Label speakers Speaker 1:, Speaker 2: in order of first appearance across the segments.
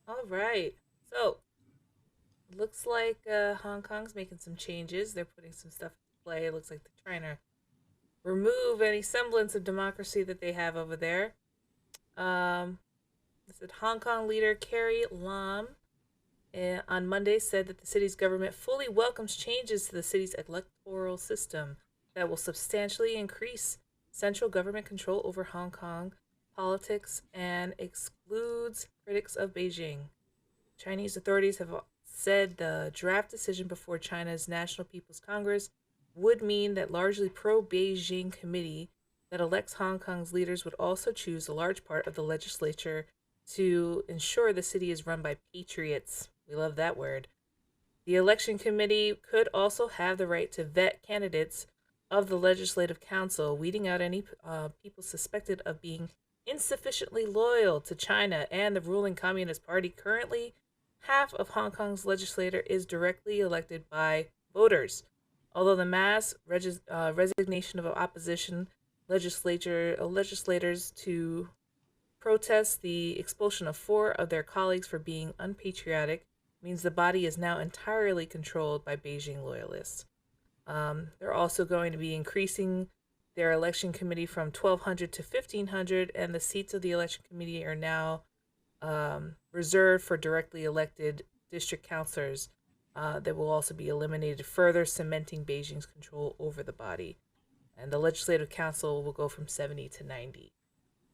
Speaker 1: All right. So, looks like Hong Kong's making some changes. They're putting some stuff into play. It looks like they're trying to remove any semblance of democracy that they have over there. Um, this is Hong Kong leader Carrie Lam on Monday said that the city's government fully welcomes changes to the city's electoral system that will substantially increase central government control over Hong Kong politics and excludes critics of Beijing. Chinese authorities have said the draft decision before China's National People's Congress would mean that largely pro Beijing committee that elects Hong Kong's leaders would also choose a large part of the legislature to ensure the city is run by patriots. We love that word. The election committee could also have the right to vet candidates of the legislative council, weeding out any people suspected of being insufficiently loyal to China and the ruling Communist Party. Currently, half of Hong Kong's legislature is directly elected by voters. Although the resignation of opposition legislators to protest the expulsion of four of their colleagues for being unpatriotic means the body is now entirely controlled by Beijing loyalists. They're also going to be increasing their election committee from 1,200 to 1,500, and the seats of the election committee are now reserved for directly elected district councilors that will also be eliminated, further cementing Beijing's control over the body. And the legislative council will go from 70 to 90.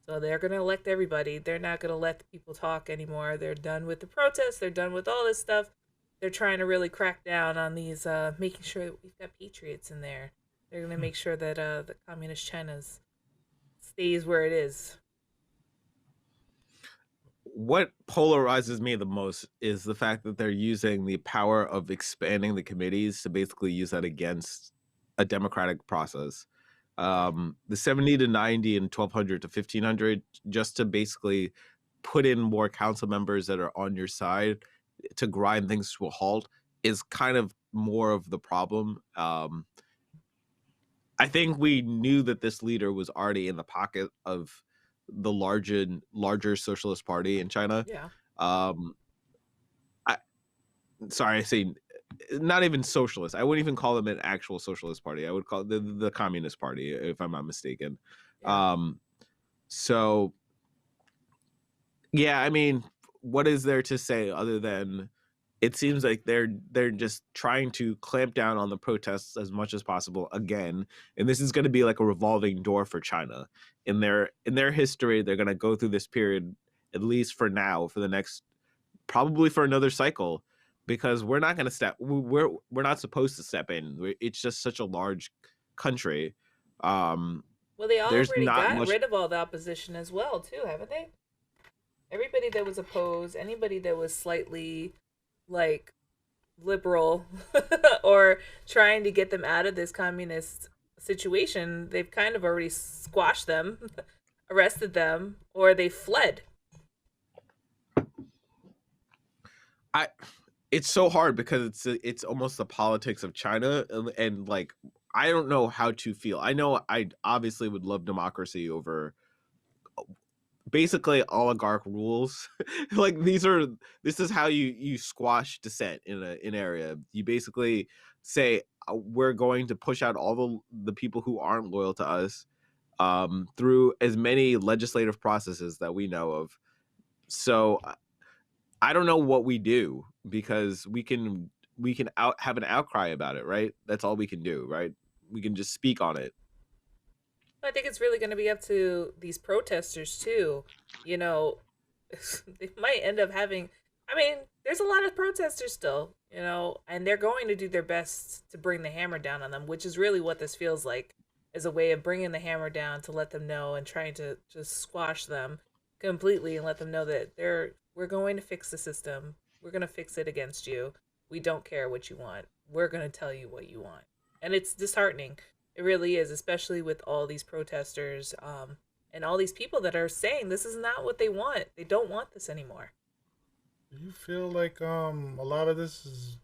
Speaker 1: So they're going to elect everybody. They're not going to let the people talk anymore. They're done with the protests. They're done with all this stuff. They're trying to really crack down on these, making sure that we've got patriots in there. They're going to make sure that the communist China stays where it is.
Speaker 2: What polarizes me the most is the fact that they're using the power of expanding the committees to basically use that against a democratic process. The 70 to 90 and 1,200 to 1,500, just to basically put in more council members that are on your side to grind things to a halt, is kind of more of the problem. I think we knew that this leader was already in the pocket of the larger socialist party in China.
Speaker 1: Yeah.
Speaker 2: Um, I sorry, I say not even socialist. I wouldn't even call them an actual socialist party. I would call it the Communist Party, if I'm not mistaken.
Speaker 1: Yeah.
Speaker 2: Um, so yeah, I mean, what is there to say other than it seems like they're just trying to clamp down on the protests as much as possible again, and this is going to be like a revolving door for China in their history. They're going to go through this period, at least for now, for the next, probably for another cycle, because we're not going to step we're not supposed to step in. It's just such a large country. um
Speaker 1: Well, they
Speaker 2: there's
Speaker 1: already
Speaker 2: not
Speaker 1: got
Speaker 2: much.
Speaker 1: rid of all the opposition as well, too, haven't they? Everybody that was opposed, anybody that was slightly like liberal or trying to get them out of this communist situation, they've kind of already squashed them, arrested them, or they fled.
Speaker 2: I It's so hard because it's almost the politics of China, and like I don't know how to feel. I know I obviously would love democracy over basically oligarch rules. Like this is how you squash dissent in an area. You basically say, we're going to push out all the people who aren't loyal to us, through as many legislative processes that we know of. So I don't know what we do, because we can have an outcry about it, right? That's all we can do, right? We can just speak on it.
Speaker 1: I think it's really going to be up to these protesters too. You know, they might end up having. I mean, there's a lot of protesters still, and they're going to do their best to bring the hammer down on them, which is really what this feels like, as a way of bringing the hammer down to let them know and trying to just squash them completely and let them know that we're going to fix the system. We're going to fix it against you. We don't care what you want. We're going to tell you what you want. And it's disheartening, it really is, especially with all these protesters, and all these people that are saying this is not what they want. They don't want this anymore.
Speaker 3: Do you feel like a lot of this is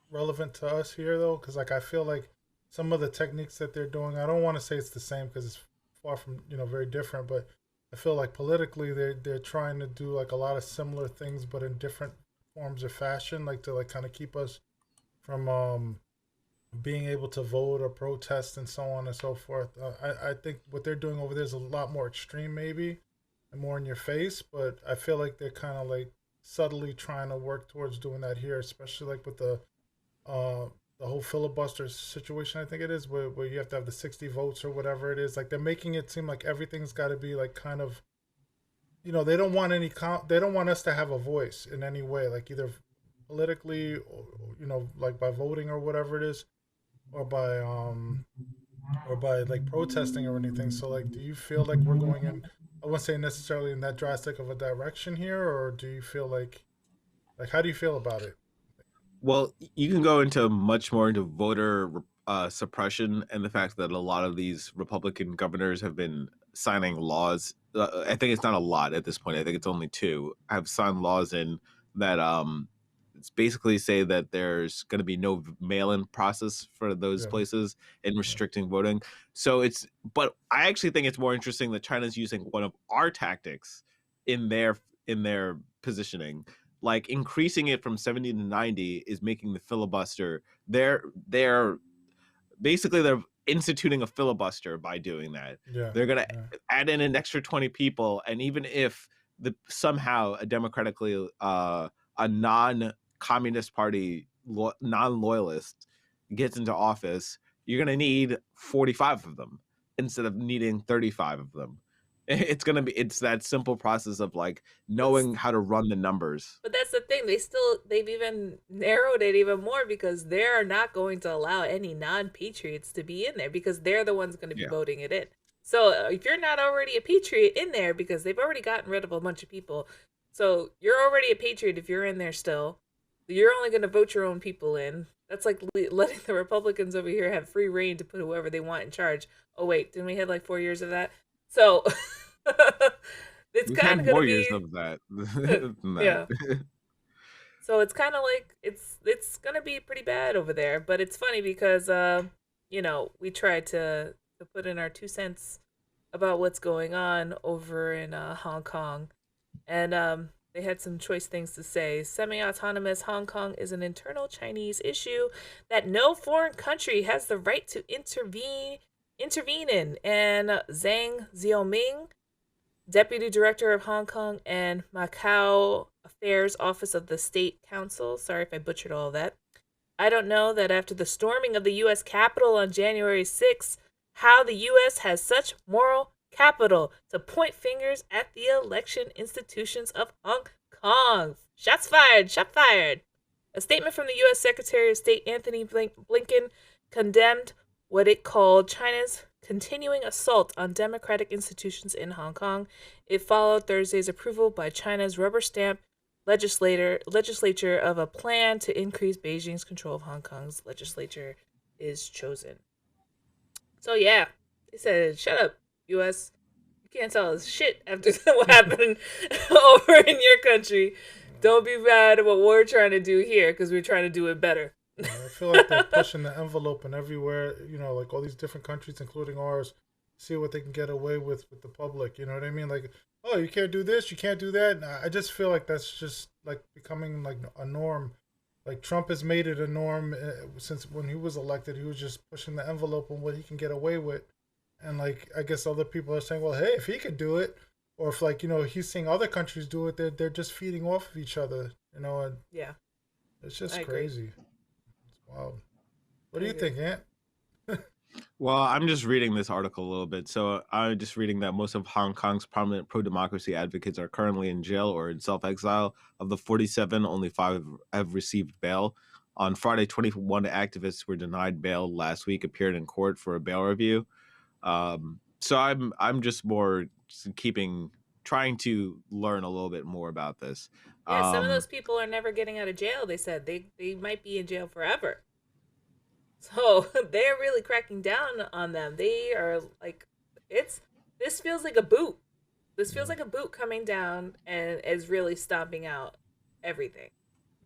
Speaker 3: relevant to us here though? Because like I feel like some of the techniques that they're doing, I don't want to say it's the same because it's far from very different, but I feel like politically they're trying to do like a lot of similar things, but in different forms of fashion, like to like kind of keep us from being able to vote or protest and so on and so forth. I think what they're doing over there is a lot more extreme, maybe, and more in your face. But I feel like they're kind of like subtly trying to work towards doing that here, especially like with uh, the whole filibuster situation. I think it is where you have to have the 60 votes or whatever it is. Like they're making it seem like everything's got to be like kind of, they don't want they don't want us to have a voice in any way, like either politically or, like by voting or whatever it is, or by like protesting or anything. So like, do you feel like we're going in? I wouldn't say necessarily in that drastic of a direction here, or do you feel like how do you feel about it?
Speaker 2: Well, you can go into much more into voter suppression and the fact that a lot of these Republican governors have been signing laws. I think it's not a lot at this point. I think it's only two have signed laws in that it's basically say that there's going to be no mail-in process for those
Speaker 3: Yeah,
Speaker 2: places and
Speaker 3: yeah,
Speaker 2: restricting voting. So but I actually think it's more interesting that China's using one of our tactics in their positioning, like increasing it from 70 to 90 is making the filibuster. They're basically they're instituting a filibuster by doing that.
Speaker 3: yeah,
Speaker 2: They're going to
Speaker 3: yeah,
Speaker 2: add in an extra 20 people, and even if the somehow a democratically a non-communist party non-loyalist gets into office, you're going to need 45 of them instead of needing 35 of them. It's that simple process of like
Speaker 1: But
Speaker 2: knowing how to run the numbers.
Speaker 1: But that's the thing. They've even narrowed it even more because they're not going to allow any non-patriots to be in there because they're the ones going to be
Speaker 2: Yeah.
Speaker 1: voting it in. So if you're not already a patriot in there because they've already gotten rid of a bunch of people, so you're already a patriot if you're in there still. You're only going to vote your own people in. That's like letting the Republicans over here have free reign to put whoever they want in charge. Oh wait, didn't we have like 4 years of that? So it's
Speaker 2: We've
Speaker 1: kind
Speaker 2: had
Speaker 1: of going
Speaker 2: more
Speaker 1: to
Speaker 2: years
Speaker 1: be
Speaker 2: of that than that.
Speaker 1: yeah. So it's kind of like it's gonna be pretty bad over there. But it's funny because we tried to put in our 2 cents about what's going on over in Hong Kong, and they had some choice things to say. Semi-autonomous Hong Kong is an internal Chinese issue that no foreign country has the right to intervene in. And Zhang Xiaoming, Deputy Director of Hong Kong and Macau Affairs Office of the State Council. Sorry if I butchered all of that. I don't know that after the storming of the U.S. Capitol on January 6th, how the U.S. has such moral capital to point fingers at the election institutions of Hong Kong. Shots fired! Shot fired! A statement from the U.S. Secretary of State Anthony Blinken condemned what it called China's continuing assault on democratic institutions in Hong Kong. It followed Thursday's approval by China's rubber stamp legislature of a plan to increase Beijing's control of Hong Kong's legislature is chosen. So yeah, they said, "Shut up, U.S. You can't tell us shit after what happened over in your country. Don't be mad at what we're trying to do here because we're trying to do it better."
Speaker 3: yeah. I feel like they're pushing the envelope and everywhere. Like all these different countries, including ours, see what they can get away with the public. You know what I mean? Like, oh, you can't do this, you can't do that. And I just feel like that's just like becoming like a norm. Like Trump has made it a norm since when he was elected. He was just pushing the envelope on what he can get away with, and like I guess other people are saying, well, hey, if he could do it, or if like he's seeing other countries do it, they're just feeding off of each other. And
Speaker 1: Yeah,
Speaker 3: it's just
Speaker 1: I agree.
Speaker 3: crazy. It's wild. What
Speaker 1: I
Speaker 3: do you
Speaker 1: agree.
Speaker 3: think, Ant?
Speaker 2: Well, I'm just reading this article a little bit. So I'm just reading that most of Hong Kong's prominent pro-democracy advocates are currently in jail or in self-exile. Of the 47, only 5 have received bail. On Friday, 21 activists were denied bail last week, appeared in court for a bail review. So I'm just more trying to learn a little bit more about this.
Speaker 1: Yeah, some of
Speaker 2: Um,
Speaker 1: those people are never getting out of jail. They said they might be in jail forever. So they're really cracking down on them. They are like, it's this feels like a boot. This feels
Speaker 3: Yeah,
Speaker 1: like a boot coming down and is really stomping out everything.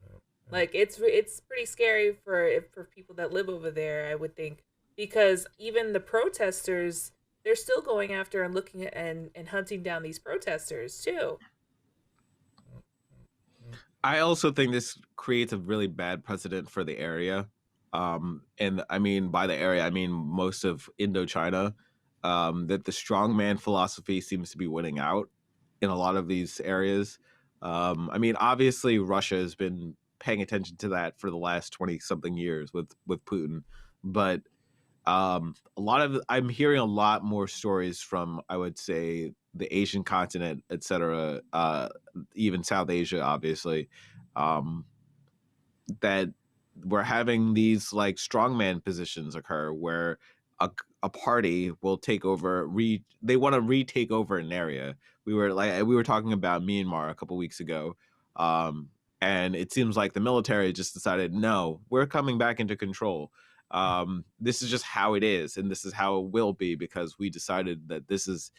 Speaker 3: yeah, yeah,
Speaker 1: Like it's pretty scary for people that live over there, I would think, because even the protesters. they're still going after and looking at and hunting down these protesters too.
Speaker 2: I also think this creates a really bad precedent for the area. And I mean, by the area, I mean most of Indochina, that the strongman philosophy seems to be winning out in a lot of these areas. I mean, obviously, Russia has been paying attention to that for the last 20 something years with Putin. But a lot of I'm hearing a lot more stories from, I would say, the Asian continent, etc., even South Asia, obviously, um, that we're having these like strongman positions occur where a party will take over they want to retake over an area. We were talking about Myanmar a couple weeks ago, um, and it seems like the military just decided, no, we're coming back into control. This is just how it is, and this is how it will be because we decided that this is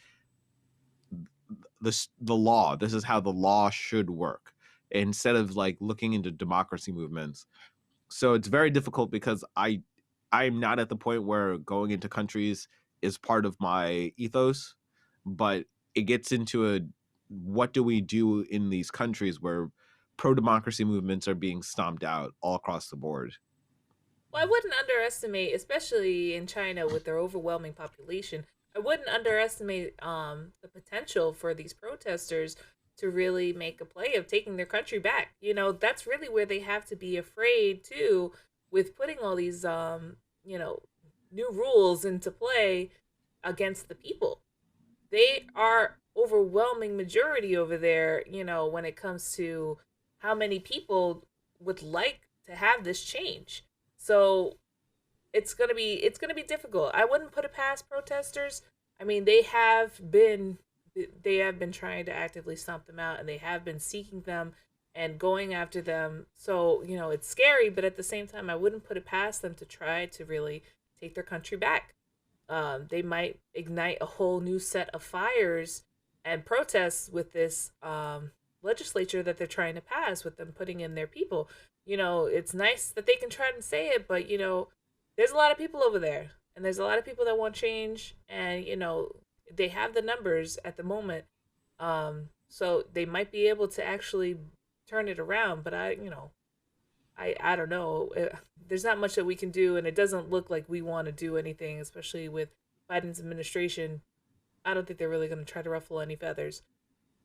Speaker 2: the law. This is how the law should work, instead of like looking into democracy movements. So it's very difficult because I'm not at the point where going into countries is part of my ethos, but it gets into a what do we do in these countries where pro democracy movements are being stomped out all across the board.
Speaker 1: Well, I wouldn't underestimate, especially in China with their overwhelming population. I wouldn't underestimate the potential for these protesters to really make a play of taking their country back. You know, that's really where they have to be afraid too, with putting all these new rules into play against the people. They are overwhelming majority over there, when it comes to how many people would like to have this change. So it's gonna be difficult. I wouldn't put it past protesters. I mean, they have been trying to actively stomp them out, and they have been seeking them and going after them. So it's scary, but at the same time, I wouldn't put it past them to try to really take their country back. They might ignite a whole new set of fires and protests with this legislature that they're trying to pass, with them putting in their people. It's nice that they can try and say it, but there's a lot of people over there, and there's a lot of people that want change, and they have the numbers at the moment, so they might be able to actually turn it around. But I don't know. There's not much that we can do, and it doesn't look like we want to do anything, especially with Biden's administration. I don't think they're really going to try to ruffle any feathers.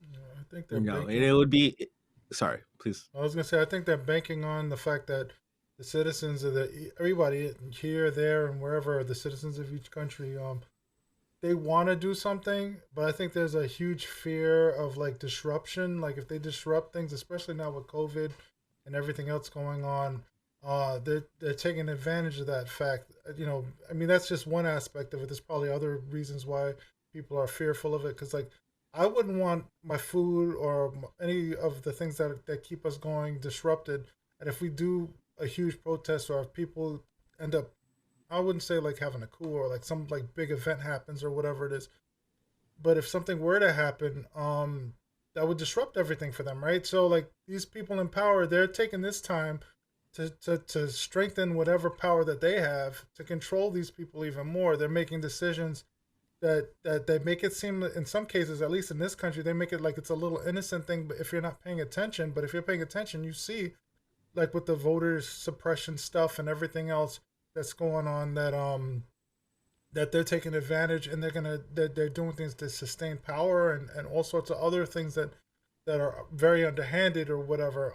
Speaker 3: I think they're
Speaker 2: No, and
Speaker 3: banking.
Speaker 2: it would be sorry, please.
Speaker 3: I was gonna say I think they're banking on the fact that the citizens of the everybody here, there, and wherever the citizens of each country, they want to do something, but I think there's a huge fear of like disruption. Like if they disrupt things, especially now with COVID and everything else going on, they're taking advantage of that fact. I mean that's just one aspect of it. There's probably other reasons why people are fearful of it. Because like I wouldn't want my food or any of the things that keep us going disrupted. And if we do a huge protest, or if people end up, I wouldn't say like having a coup or like some like big event happens or whatever it is, but if something were to happen, that would disrupt everything for them, right? So like these people in power, they're taking this time to strengthen whatever power that they have to control these people even more. They're making decisions that they make it seem, in some cases, at least in this country, they make it like it's a little innocent thing. But if you're not paying attention, but if you're paying attention, you see like with the voters suppression stuff and everything else that's going on, that they're taking advantage, and they're doing things to sustain power, and all sorts of other things that are very underhanded or whatever.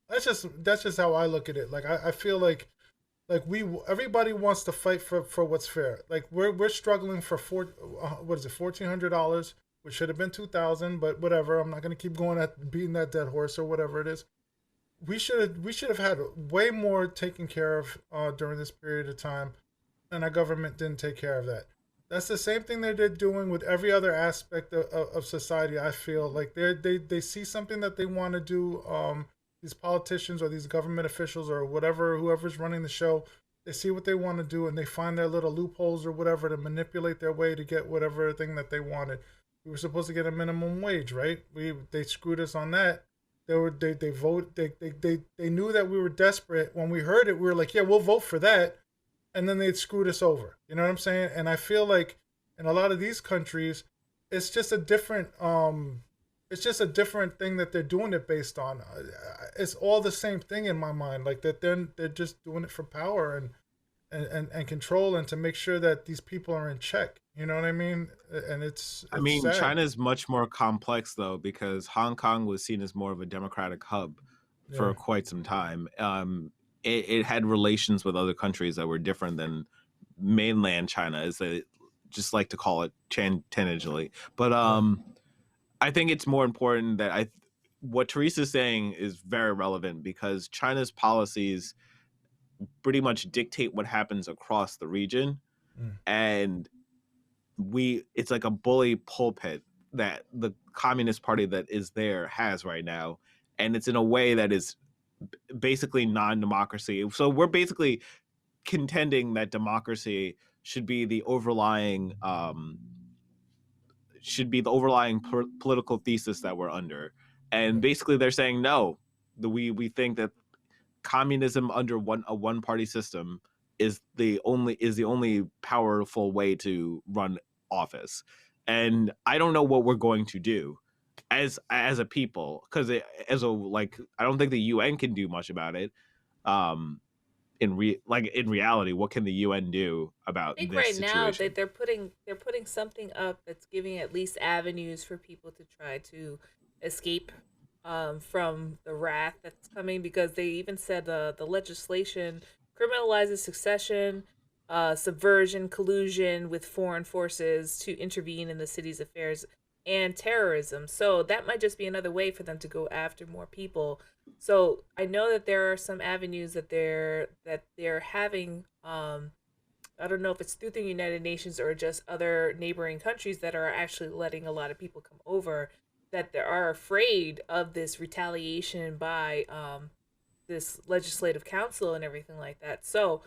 Speaker 3: That's just how I look at it. Like I feel like we everybody wants to fight for what's fair. Like we're struggling for what is it, $1,400, which should have been 2,000, but whatever. I'm not gonna keep going at beating that dead horse or whatever it is. We should have had way more taken care of during this period of time, and our government didn't take care of that. That's the same thing that they're doing with every other aspect of society. I feel like they see something that they want to do. These politicians or these government officials or whatever, whoever's running the show, they see what they want to do, and they find their little loopholes or whatever to manipulate their way to get whatever thing that they wanted. We were supposed to get a minimum wage, right? They screwed us on that. They vote they knew that we were desperate. When we heard it, we were like, yeah, we'll vote for that, and then they screwed us over. You know what I'm saying? And I feel like in a lot of these countries, it's just a different it's just a different thing that they're doing it based on. It's all the same thing in my mind, like that they're just doing it for power and control and to make sure that these people are in check. You know what I mean? And
Speaker 2: I
Speaker 3: it's
Speaker 2: mean,
Speaker 3: sad.
Speaker 2: China is much more complex though, because Hong Kong was seen as more of a democratic hub
Speaker 3: Yeah.
Speaker 2: for quite some time. It had relations with other countries that were different than mainland China, as they just like to call it tangentially. But
Speaker 3: Yeah.
Speaker 2: I think it's more important that what Teresa's saying is very relevant, because China's policies pretty much dictate what happens across the region,
Speaker 3: Mm.
Speaker 2: and it's like a bully pulpit that the Communist Party that is there has right now, and it's in a way that is basically non-democracy. So we're basically contending that democracy should be the overlying political thesis that we're under, and
Speaker 3: Yeah.
Speaker 2: basically they're saying no. We think that communism under a one party system is the only powerful way to run office. And I don't know what we're going to do as a people, because as a like I don't think the UN can do much about it. um in reality, what can the UN do about
Speaker 1: I think
Speaker 2: this
Speaker 1: right now
Speaker 2: situation?
Speaker 1: that they're putting something up that's giving at least avenues for people to try to escape from the wrath that's coming, because they even said the legislation criminalizes succession, subversion, collusion with foreign forces to intervene in the city's affairs, and terrorism. So that might just be another way for them to go after more people. So I know that there are some avenues that they're having. I don't know if it's through the United Nations or just other neighboring countries that are actually letting a lot of people come over, that they are afraid of this retaliation by this legislative council and everything like that. So,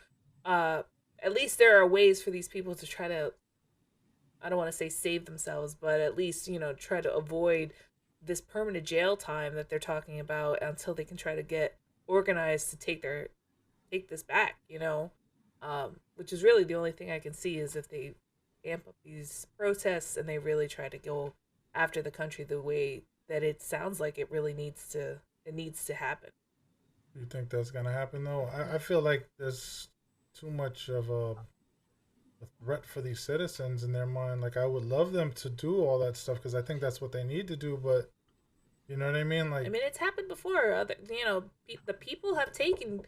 Speaker 1: uh, at least there are ways for these people to try to, I don't want to say save themselves, but at least, try to avoid this permanent jail time that they're talking about until they can try to get organized to take this back, which is really the only thing I can see is if they amp up these protests and they really try to go after the country the way that it sounds like it needs to happen.
Speaker 3: You think that's gonna happen though? I feel like there's too much of a threat for these citizens in their mind. Like I would love them to do all that stuff because I think that's what they need to do. But you know what I mean?
Speaker 1: I
Speaker 3: Like,
Speaker 1: mean, it's happened before. The people have taken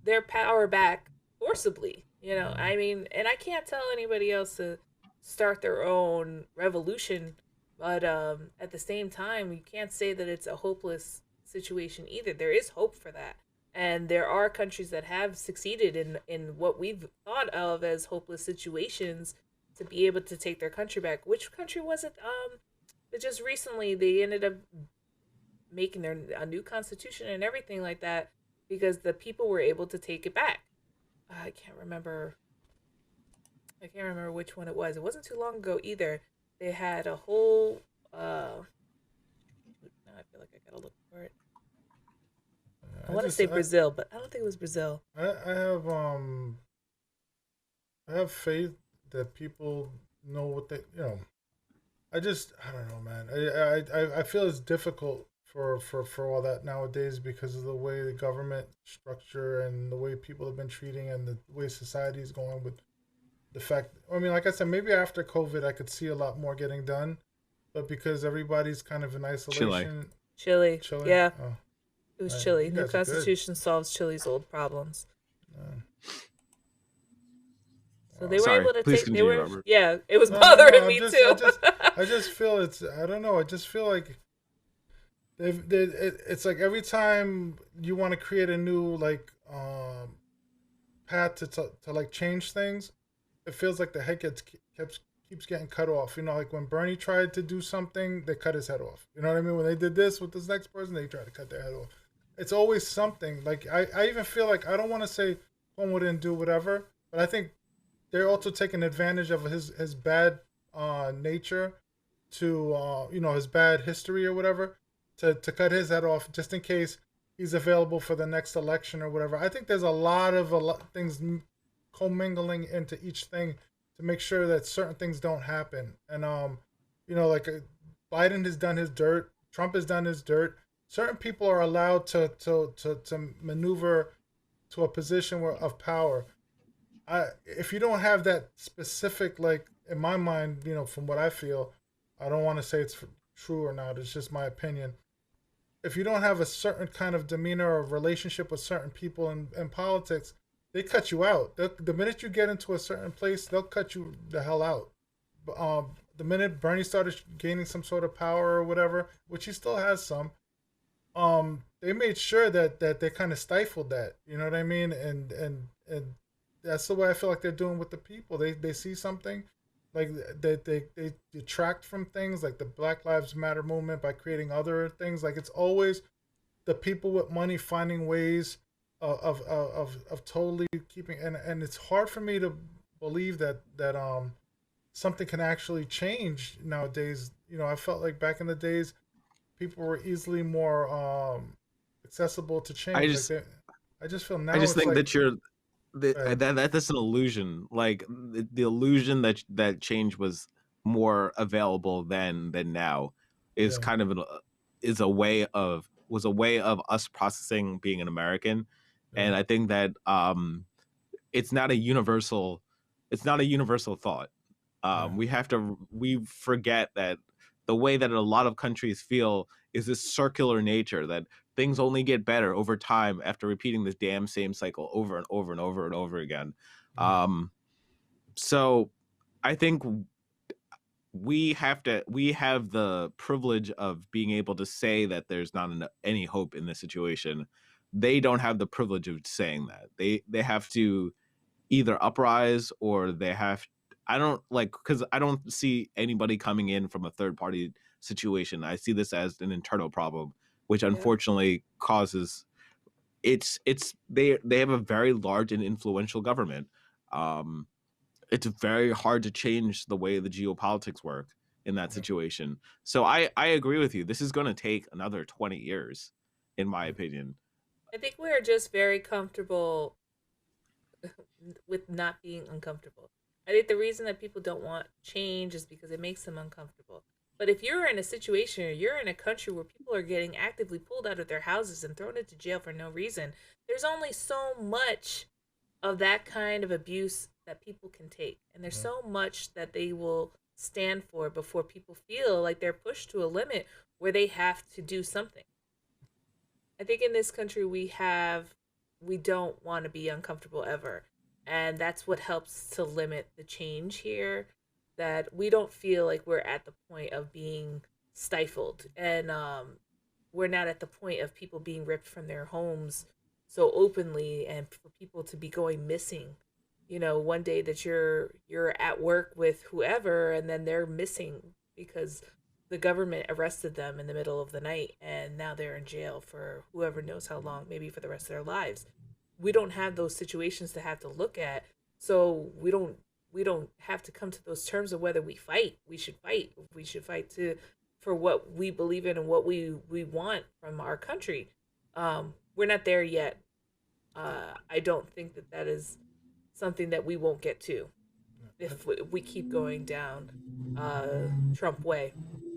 Speaker 1: their power back forcibly.
Speaker 3: mm,
Speaker 1: I mean, and I can't tell anybody else to start their own revolution, but at the same time, you can't say that it's a hopeless situation either. There is hope for that, and there are countries that have succeeded in what we've thought of as hopeless situations to be able to take their country back. Which country was it? That just recently they ended up making their a new constitution and everything like that because the people were able to take it back. I can't remember. I can't remember which one it was. It wasn't too long ago either. They had a whole. Now I feel like I gotta look for it. I
Speaker 3: I
Speaker 1: want to
Speaker 3: just
Speaker 1: say Brazil, but I don't think it was Brazil.
Speaker 3: I have faith that people know what they I don't know, man. I feel it's difficult for all that nowadays because of the way the government structure and the way people have been treating and the way society is going with the fact. I mean, like I said, maybe after COVID, I could see a lot more getting done, but because everybody's kind of in
Speaker 2: Chile.
Speaker 3: isolation,
Speaker 1: Chile.
Speaker 3: chilling.
Speaker 1: Yeah,
Speaker 3: Oh,
Speaker 1: it was
Speaker 3: man,
Speaker 1: Chile.
Speaker 3: you
Speaker 1: New
Speaker 3: guys are good.
Speaker 1: constitution solves Chile's old problems.
Speaker 3: Uh,
Speaker 1: So they
Speaker 3: wow.
Speaker 1: were
Speaker 2: Sorry,
Speaker 1: able to
Speaker 2: please
Speaker 1: take. They
Speaker 2: continue,
Speaker 1: were.
Speaker 2: Robert.
Speaker 1: Yeah, it was
Speaker 3: No, no, no.
Speaker 1: bothering me too.
Speaker 3: I just feel it's. I don't know. I just feel like it's like every time you want to create a new path to like change things, it feels like the head keeps getting cut off. You know, like when Bernie tried to do something, they cut his head off. You know what I mean? When they did this with this next person, they tried to cut their head off. It's always something. Like I even feel like I don't want to say Cuomo didn't do whatever, but I think they're also taking advantage of his bad nature to his bad history or whatever to cut his head off just in case he's available for the next election or whatever. I think there's a lot of things commingling into each thing to make sure that certain things don't happen. And like Biden has done his dirt, Trump has done his dirt. Certain people are allowed to maneuver to a position of power. If you don't have that specific, like in my mind, from what I feel, I don't want to say it's true or not. It's just my opinion. If you don't have a certain kind of demeanor or relationship with certain people in politics, they cut you out. The minute you get into a certain place, they'll cut you the hell out. The minute Bernie started gaining some sort of power or whatever, which he still has some, they made sure that they kind of stifled that. You know what I mean? And that's the way I feel like they're doing with the people. They see something, like they detract from things like the Black Lives Matter movement by creating other things. Like it's always the people with money finding ways of totally keeping, and it's hard for me to believe that something can actually change nowadays. I felt like back in the days people were easily more accessible to
Speaker 2: I
Speaker 3: change.
Speaker 2: just
Speaker 3: I just feel
Speaker 2: I
Speaker 3: now
Speaker 2: just
Speaker 3: it's
Speaker 2: think
Speaker 3: like
Speaker 2: that you're
Speaker 3: uh,
Speaker 2: that's an illusion. Like the illusion that change was more available than now is
Speaker 3: yeah,
Speaker 2: kind of is a way of was a way of us processing being an American,
Speaker 3: yeah,
Speaker 2: and I think that it's not a universal thought.
Speaker 3: yeah,
Speaker 2: We forget that the way that a lot of countries feel is this circular nature, that things only get better over time after repeating this damn same cycle over and over and over and over again.
Speaker 3: yeah,
Speaker 2: um so I think we have the privilege of being able to say that there's not any hope in this situation. They don't have the privilege of saying that. They have to either uprise, or they have, I don't like, because I don't see anybody coming in from a third party situation. I see this as an internal problem, which
Speaker 1: Yeah.
Speaker 2: unfortunately causes, they have a very large and influential government. um it's very hard to change the way the geopolitics work in that
Speaker 3: yeah,
Speaker 2: situation. So I agree with you, this is going to take another 20 years, in my
Speaker 3: yeah,
Speaker 2: opinion.
Speaker 1: I think we're just very comfortable with not being uncomfortable. I think the reason that people don't want change is because it makes them uncomfortable. But if you're in a situation or you're in a country where people are getting actively pulled out of their houses and thrown into jail for no reason, there's only so much of that kind of abuse that people can take. And there's
Speaker 3: yeah,
Speaker 1: so much that they will stand for before people feel like they're pushed to a limit where they have to do something. I think in this country we don't want to be uncomfortable ever. And that's what helps to limit the change here, that we don't feel like we're at the point of being stifled, and we're not at the point of people being ripped from their homes so openly, and for people to be going missing. One day that you're at work with whoever and then they're missing because the government arrested them in the middle of the night and now they're in jail for whoever knows how long, maybe for the rest of their lives. We don't have those situations to have to look at. So we don't have to come to those terms of whether we fight. We should fight to for what we believe in and what we want from our country. We're not there yet. I don't think that that is something that we won't get to
Speaker 3: yeah.
Speaker 1: if we keep going down Trump way.